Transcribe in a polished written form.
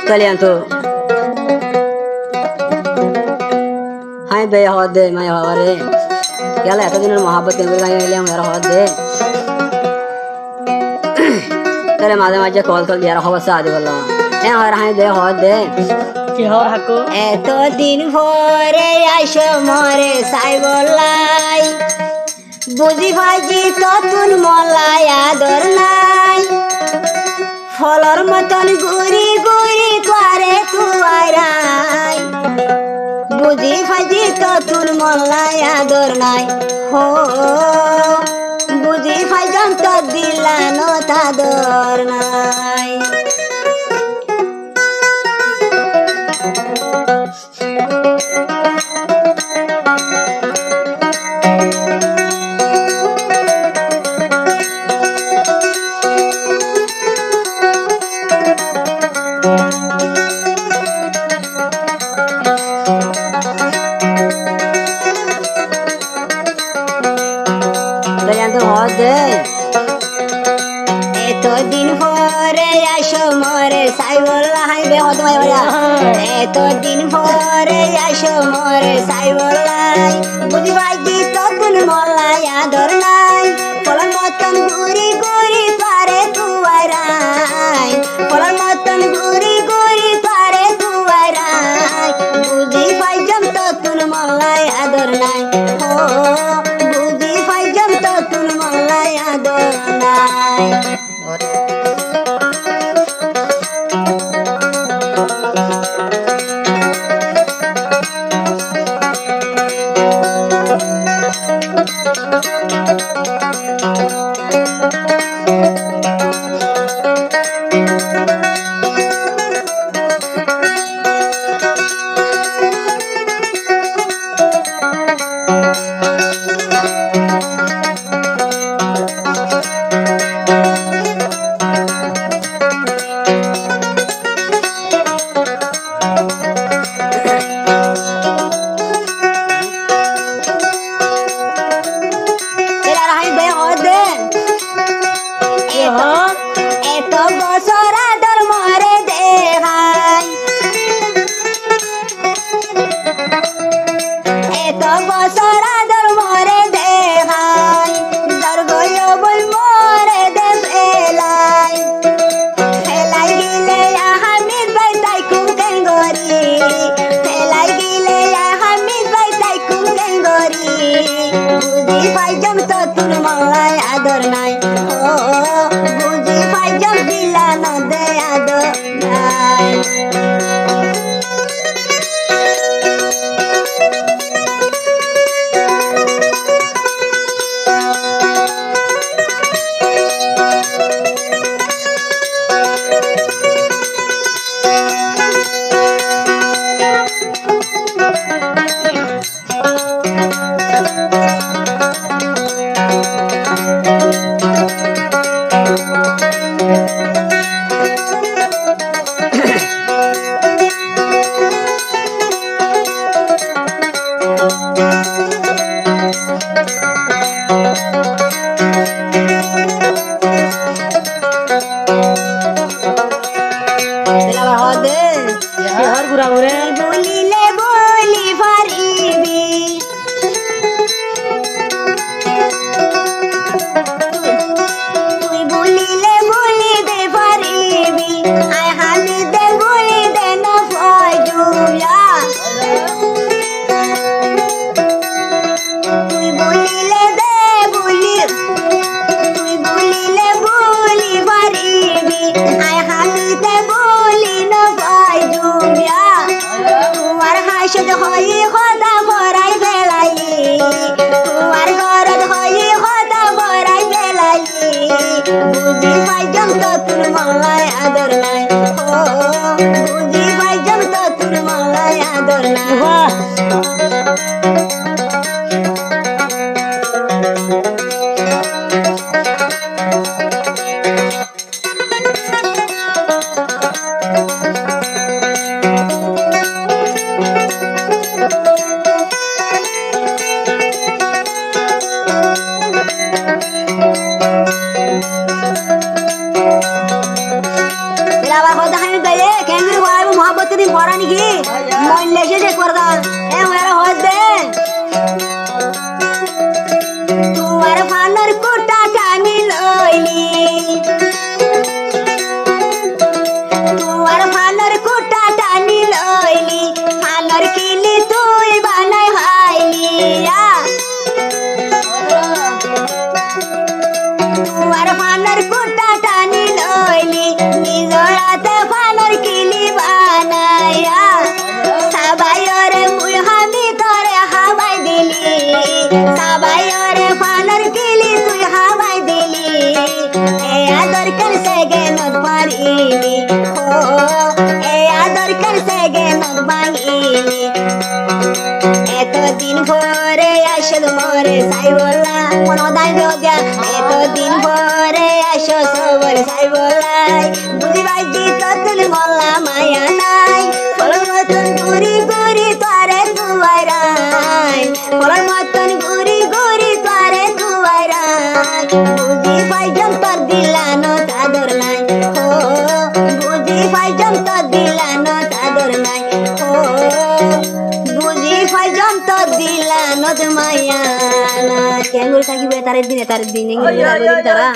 Kalian tuh hai be hode mai haware yala eto dinor mohabbat ke gurga yeliam yara hode tare maze maze call call yara hawasa adi bollo e har hai be hode কি হর হাকু এতো দিন পরে আইসো মরে সাই বলাই বুঝি ভাজি ততুন মলাই আদর নাই ফলর মতন গুড়ি গুড়ি করে কুয়ারাই বুঝি ভাজি ততুন মলাই আদর নাই হো বুঝি ভাইজন তো দিলানো তাদর নাই এতো দিন পরে আসো মরে সাই বললা হাই বে হতো ভাই বলা এতো দিন পরে আসো মরে সাই বললাই বুঝি ভাইজি তখন মলাই আদর নাই ফলর মতন গুড়ি গুড়ি পারে তুয়াই রাই ফলর মতন গুড়ি গুড়ি পারে তুয়াই রাই বুঝি ভাইজম তখন মলাই আদর নাই ও বুঝি ভাইজম তখন মলাই আদর নাই আদর নাই ও বুঝি পাইজম দিলা নদে আদর নাই বলিলে বলি পারিবি তুই বলিলে বলিতে পারিবি আই হামি দে বলি দে না ফজুয়া তুই বলিলে দে বলি তুই বলিলে বলি পারিবি আই হামি দে বলি না ফজুয়া তোমার হাসদ হয়ে খোদা ভরাই বেলাইলি তোমার গরদ হয়ে খোদা ভরাই বেলাইলি বুঝি পাইজম তো তোর মলাই আদর নাই ও বুঝি পাইজম তো তোর মলাই আদর নাই Kenapa kau tak hanya gaya? Kenapa কতদিন ভরা নাকি মরলে সে দেখ করদা এ মেরা হদে তোমার ফানার কোটা টানি লইলি তোমার ফানার কোটা টানি লইলি ফানার কিলি তুই বানাই হাইলি তোমার ফানার কোটা টানি লইলি নিজর হাতে ফানার কিলি বানাইয়া সবাইরে মুই হামি করে হাবাই দিলি সবাইরে ফানার কিলি তুই হাবাই দিলি এ আদর কর সে গে নদ পারিলি ও এ আদর কর সে গে নদ বাঙিলি এতদিন ভরে আসল মোরে সাইবলা মনদাই দিয়া এতদিন ভরে আসো সবর সাইবলাই বুঝিবাই দি ততুল মল্লা মায়া নাই ফলর মতন গুরি গুরি তোরে দুয়ারাই ফলর মতন গুরি গুরি তোরে দুয়ারাই বুঝি পাই জন্তর দিলানো তাদর নাই ও বুঝি পাই জন্তর দিলানো তাদর নাই ও বুঝি পাই জন্তর দিলানো মায়া না কেন থাকিবে তার দিনে তার দিন তারা